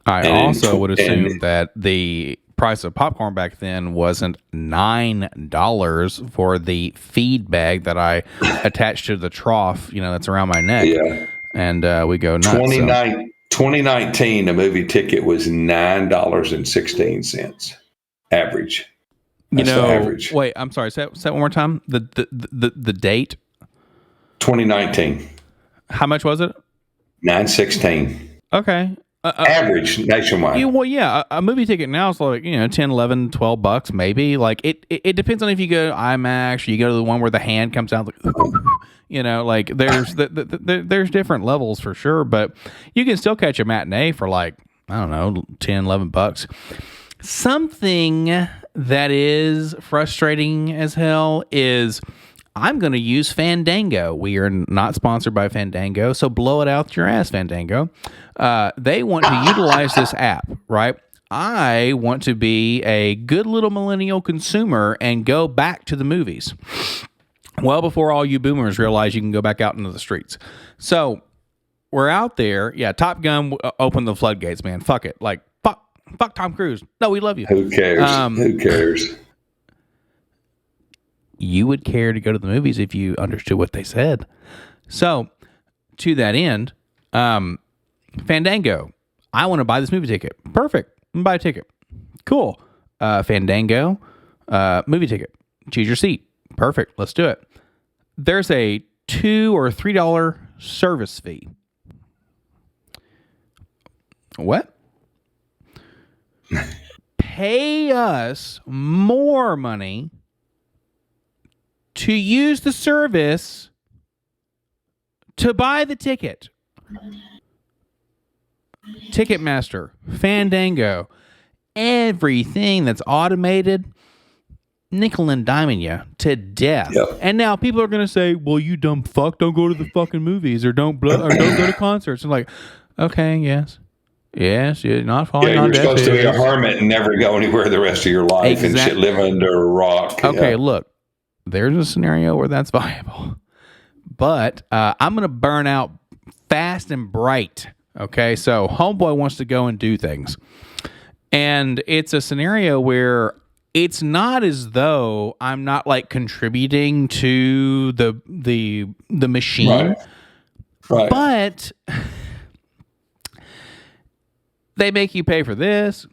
I also would assume that the price of popcorn back then wasn't $9 for the feed bag that I attached to the trough, that's around my neck. Yeah. And we go nuts. 2019, a movie ticket was $9.16 average. That's the average. Wait, I'm sorry. Say that one more time. The date? 2019. How much was it? $9.16. Okay. Average nationwide. A movie ticket now is like, $10, $11, $12 maybe. Like it depends on if you go to IMAX or you go to the one where the hand comes out. Like there's there's different levels for sure, but you can still catch a matinee for like, I don't know, $10, $11. Something that is frustrating as hell is I'm going to use Fandango. We are not sponsored by Fandango, so blow it out your ass, Fandango. They want to utilize this app, right? I want to be a good little millennial consumer and go back to the movies. Well, before all you boomers realize you can go back out into the streets. So we're out there. Yeah, Top Gun opened the floodgates, man. Fuck it. Like, fuck Tom Cruise. No, we love you. Who cares? Who cares? You would care to go to the movies if you understood what they said. So, to that end, Fandango. I want to buy this movie ticket. Perfect. I'm gonna buy a ticket. Cool. Fandango, movie ticket. Choose your seat. Perfect. Let's do it. There's a $2 or $3 service fee. What? Pay us more money to use the service to buy the ticket. Ticketmaster, Fandango, everything that's automated, nickel and diming you to death. Yep. And now people are going to say, well, you dumb fuck, don't go to the fucking movies or don't go to concerts. I'm like, okay, yes, you're not falling on deaf ears. You're supposed to be a hermit and never go anywhere the rest of your life and shit, live under a rock. Okay, look, there's a scenario where that's viable. But I'm going to burn out fast and bright. Okay, so homeboy wants to go and do things. And it's a scenario where it's not as though I'm not like contributing to the machine. Right. But they make you pay for this,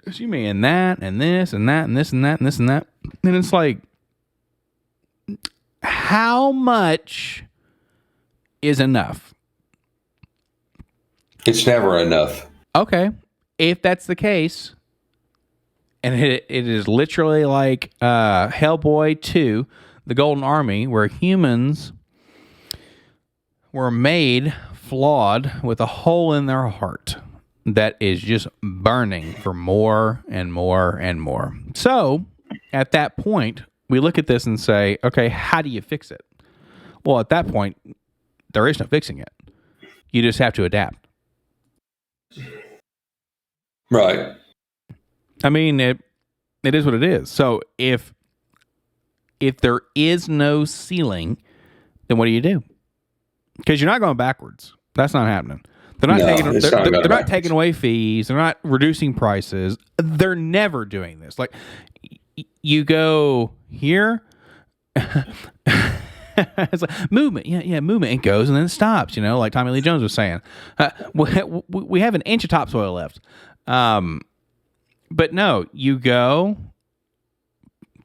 excuse me, and that, and this, and that, and this, and that, and this, and that. And it's like, how much is enough? It's never enough. Okay. If that's the case, and it is literally like Hellboy 2, The Golden Army, where humans were made flawed with a hole in their heart that is just burning for more and more and more. So at that point, we look at this and say, okay, how do you fix it? Well, at that point, there is no fixing it. You just have to adapt. Right. I mean, it is what it is. So if there is no ceiling, then what do you do? Because you're not going backwards. That's not happening. They're not taking away fees. They're not reducing prices. They're never doing this. Like you go here, it's like movement. Yeah, movement. It goes and then it stops. Like Tommy Lee Jones was saying, we have an inch of topsoil left. But no, you go,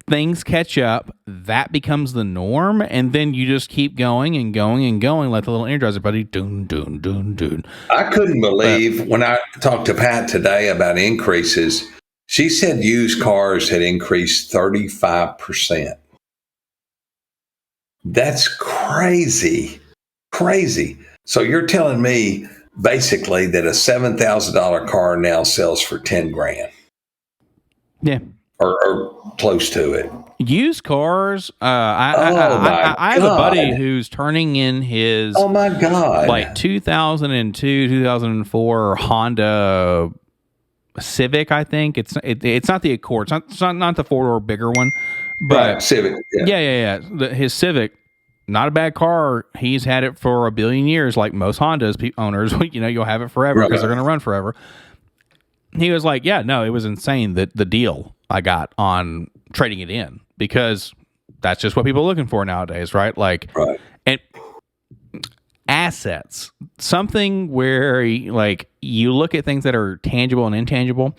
things catch up, that becomes the norm, and then you just keep going and going and going like the little Energizer buddy. Doon, doon, doon, doon. I couldn't believe when I talked to Pat today about increases, she said used cars had increased 35%. That's crazy. Crazy. So you're telling me basically that a $7,000 car now sells for 10 grand. Yeah. Or close to it. Used cars. I have a buddy who's turning in his. Oh my God! Like 2002, 2004 Honda Civic. I think it's not the Accord. It's not the 4-door bigger one, but right, Civic. Yeah. His Civic. Not a bad car. He's had it for a billion years, like most Hondas owners. You'll have it forever because they're going to run forever. He was like, yeah, no, it was insane that the deal I got on trading it in, because that's just what people are looking for nowadays, right? Like, right. And assets, something where like you look at things that are tangible and intangible.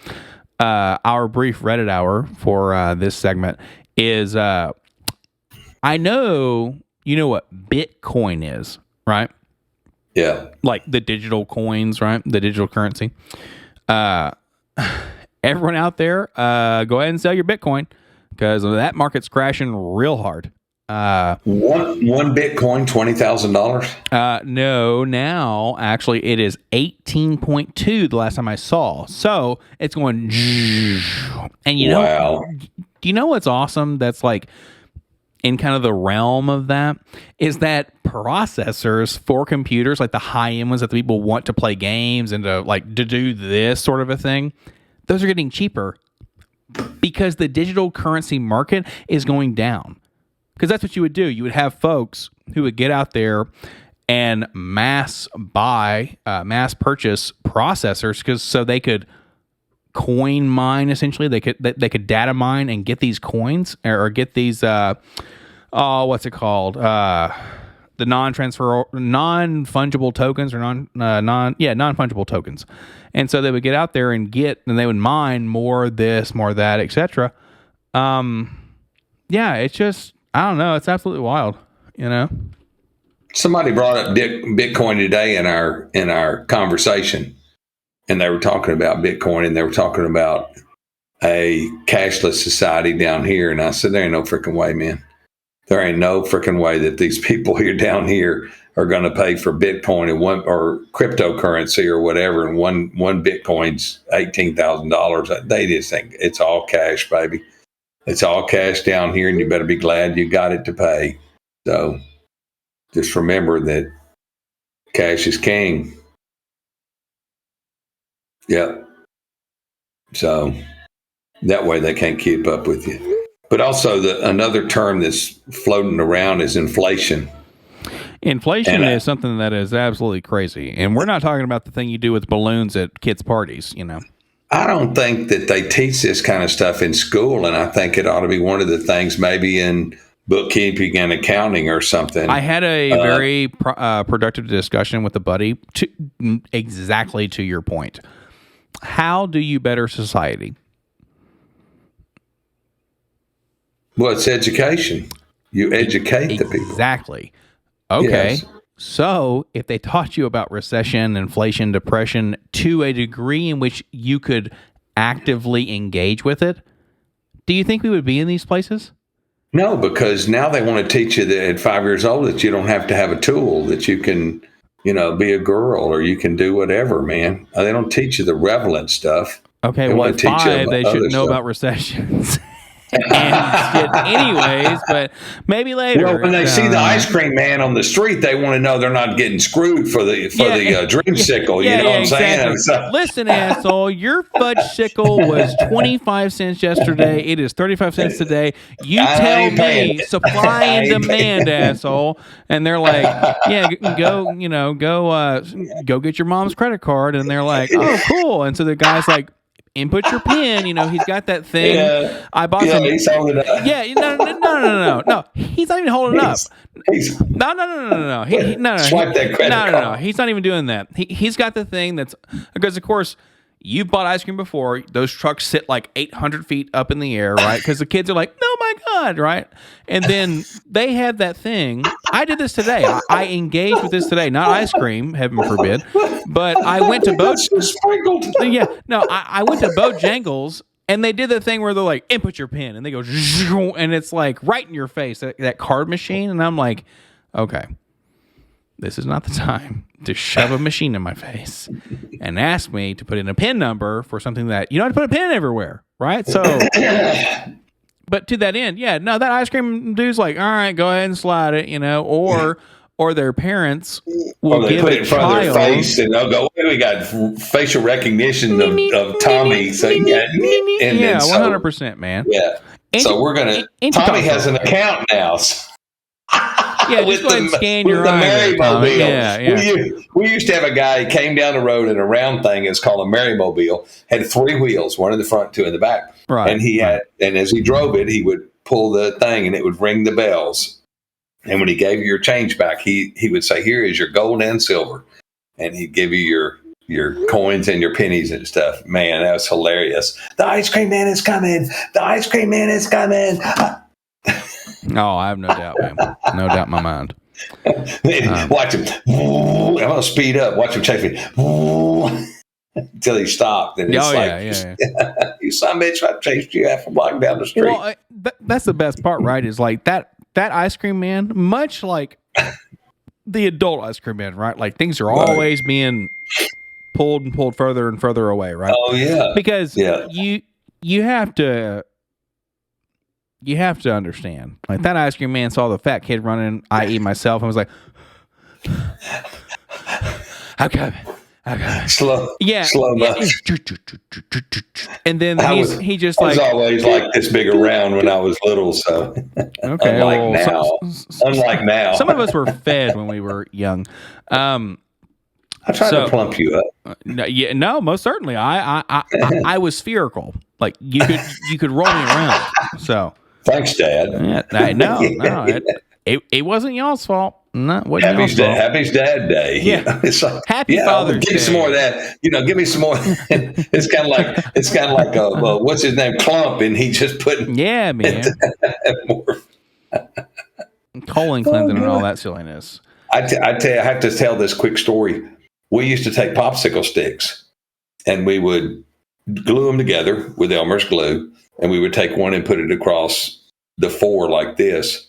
Our brief Reddit hour for this segment is, I know you know what Bitcoin is, right? Yeah. Like the digital coins, right? The digital currency. Everyone out there, go ahead and sell your Bitcoin, because that market's crashing real hard. One Bitcoin, $20,000. No, now actually it is 18.2 the last time I saw. So it's going, and wow. Do you know what's awesome? That's like in kind of the realm of that is that processors for computers, like the high end ones that the people want to play games and to do this sort of a thing, those are getting cheaper because the digital currency market is going down. Because that's what you would do. You would have folks who would get out there and mass purchase processors, so they could coin mine. Essentially, they could data mine and get these coins or get these what's it called? The non-fungible tokens or non-fungible tokens. And so they would get out there and they would mine more this, more that, etc. It's just, I don't know. It's absolutely wild, Somebody brought up Bitcoin today in our conversation, and they were talking about Bitcoin, and they were talking about a cashless society down here. And I said, there ain't no freaking way, man. There ain't no freaking way that these people here down here are going to pay for Bitcoin or cryptocurrency or whatever. And one Bitcoin's $18,000. They just think it's all cash, baby. It's all cash down here, and you better be glad you got it to pay. So just remember that cash is king. Yep. So that way they can't keep up with you. But also, another term that's floating around is inflation. Inflation is something that is absolutely crazy. And we're not talking about the thing you do with balloons at kids' parties, you know. I don't think that they teach this kind of stuff in school, and I think it ought to be one of the things maybe in bookkeeping and accounting or something. I had a very productive discussion with a buddy exactly to your point. How do you better society? Well, it's education. You educate the people. Exactly. Okay. Yes. So if they taught you about recession, inflation, depression to a degree in which you could actively engage with it, do you think we would be in these places? No, because now they want to teach you that at 5 years old that you don't have to have a tool, that you can, be a girl or you can do whatever, man. They don't teach you the relevant stuff. Okay, they well, at 5, they should know about recessions. And shit anyways, but maybe later. Well, when they see the ice cream man on the street, they want to know they're not getting screwed for the dreamsicle. You know what I'm saying? So. Listen, asshole, your fudge-sicle was 25 cents yesterday. It is 35 cents today. You tell me supply and demand, asshole. And they're like, yeah, go get your mom's credit card. And they're like, oh, cool. And so the guy's like, input your PIN. He's got that thing. Yeah. I bought some. He's holding it up. Yeah, no. He's not even holding it up. No. Swipe that credit card. No. He's not even doing that. He's got the thing that's because, of course, you've bought ice cream before. Those trucks sit like 800 feet up in the air, right? Because the kids are like, oh my God, right? And then they have that thing. I did this today. I engaged with this today. Not ice cream, heaven forbid. But I went to I went to Bojangles, and they did the thing where they're like, input your PIN. And they go, and it's like right in your face, that card machine. And I'm like, okay, this is not the time to shove a machine in my face and ask me to put in a PIN number for something that you don't have to put a PIN everywhere, right? So, but to that end, that ice cream dude's like, all right, go ahead and slide it, or their parents will give put a it in front child, of their face and they'll go, we got facial recognition of Tommy. So, and 100%, man. Yeah. So we're going to, Tommy has an account now. Yeah, just go ahead and scan your eye. We used to have a guy, he came down the road in a round thing, it's called a Marymobile, had 3 wheels, one in the front, 2 in the back. Right. And and as he drove it, he would pull the thing and it would ring the bells. And when he gave you your change back, he would say, here is your gold and silver. And he'd give you your coins and your pennies and stuff. Man, that was hilarious. The ice cream man is coming. The ice cream man is coming. Oh, I have no doubt, man. No doubt in my mind. Watch him. I'm going to speed up. Watch him chase me. Until he stopped. And it's you son of a bitch, I chased you half a block down the street. Well, that's the best part, right? Is like that ice cream man, much like the adult ice cream man, right? Like things are always being pulled further and further away, right? Oh, yeah. Because you have to understand. Like that ice cream man saw the fat kid running, i.e. myself, and was like, okay. Slow motion. And then he just I was always like this big around when I was little, so okay. Unlike now. Some of us were fed when we were young. I tried to plump you up. No, most certainly. I was spherical. Like you could roll me around. So thanks, Dad. It wasn't y'all's fault. Happy Dad Day. Yeah, it's like, Happy Father's Day. Give me some more of that. Give me some more. It's kind of like what's his name, Clump, and he just put man. more. Colon cleansing and all that silliness. I tell you, I have to tell this quick story. We used to take popsicle sticks, and we would glue them together with Elmer's glue, and we would take one and put it across the 4 like this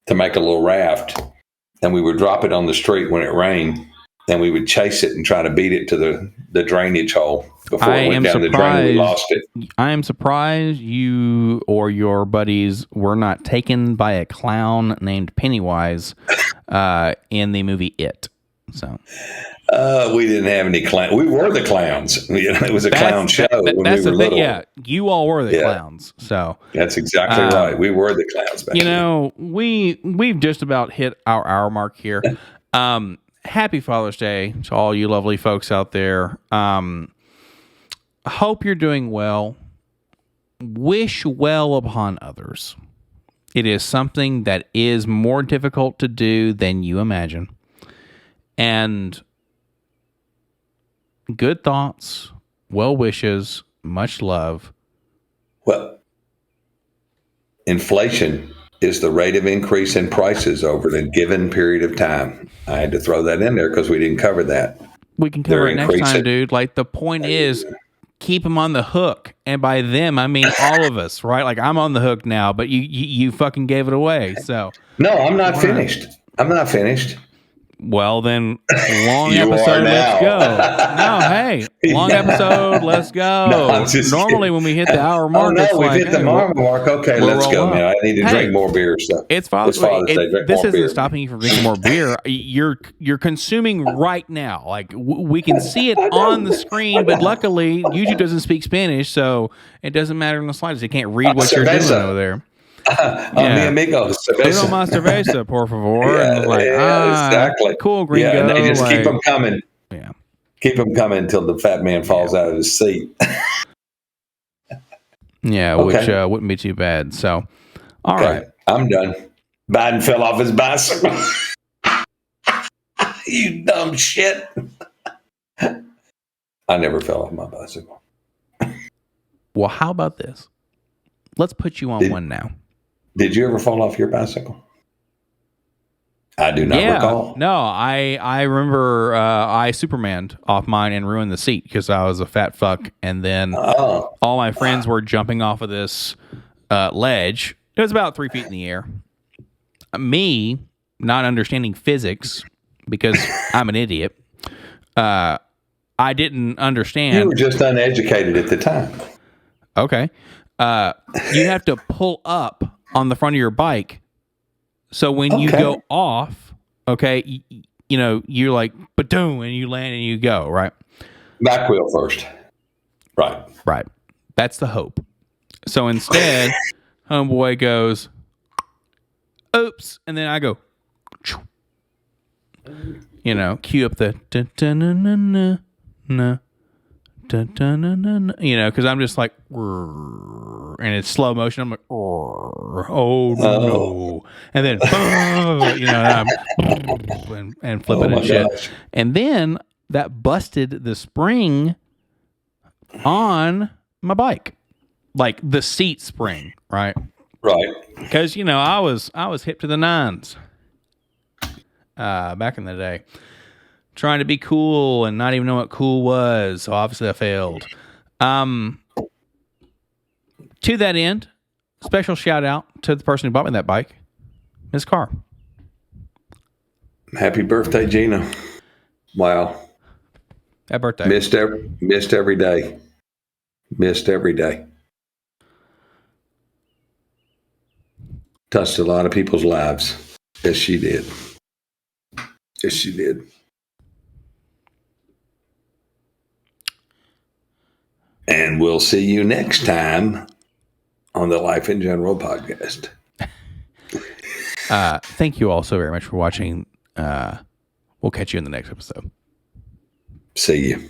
to make a little raft. And we would drop it on the street when it rained, and we would chase it and try to beat it to the drainage hole before it went down the drain. We lost it. I am surprised you or your buddies were not taken by a clown named Pennywise in the movie It. So We didn't have any clown. We were the clowns. It was a clown show when we were little. Yeah, you all were the clowns. So that's exactly right. We were the clowns back then. We've just about hit our hour mark here. Happy Father's Day to all you lovely folks out there. Hope you're doing well. Wish well upon others. It is something that is more difficult to do than you imagine. And good thoughts, well wishes, much love. Well, inflation is the rate of increase in prices over the given period of time. I had to throw that in there because we didn't cover that. We can cover it next time, dude. Like, the point is, keep them on the hook. And by them, I mean all of us, right? Like, I'm on the hook now, but you fucking gave it away. So no, I'm not finished. I'm not finished. Well, then, long episode, let's go. No, hey, long episode, let's go. No, normally, when we hit the hour mark, we've hit the hour mark. Okay, let's go, man. I need to drink more beer. So it's Father's Day. This isn't stopping you from drinking more beer. You're consuming right now. Like, we can see it on the screen, but luckily, YouTube doesn't speak Spanish, so it doesn't matter in the slightest. They can't read what you're doing over there. Mi amigo, cerveza. Más cerveza, por favor. And like, exactly. Cool, gringo. Yeah, and they just keep them coming. Yeah. Keep them coming until the fat man falls out of his seat. Yeah, which wouldn't be too bad. So, all right. I'm done. Biden fell off his bicycle. You dumb shit. I never fell off my bicycle. Well, how about this? Let's put you on one now. Did you ever fall off your bicycle? I do not recall. No, I remember I Supermaned off mine and ruined the seat because I was a fat fuck. And then all my friends were jumping off of this ledge. It was about 3 feet in the air. Me, not understanding physics because I'm an idiot, I didn't understand. You were just uneducated at the time. Okay. You have to pull up on the front of your bike. So when you go off, you're like, ba-doom, and you land and you go, right? Back wheel first. Right. That's the hope. So instead, homeboy goes, oops, and then I go, cue up the because I'm just like, and it's slow motion. I'm like, oh no, and then and flipping and shit, gosh. And then that busted the spring on my bike, like the seat spring, right? Because I was hip to the nines back in the day. Trying to be cool and not even know what cool was. So obviously I failed. To that end, special shout out to the person who bought me that bike, Ms. Carr. Happy birthday, Gina. Wow. Happy birthday. Missed every day. Missed every day. Touched a lot of people's lives. Yes, she did. Yes, she did. And we'll see you next time on the Life in General podcast. Thank you all so very much for watching. We'll catch you in the next episode. See you.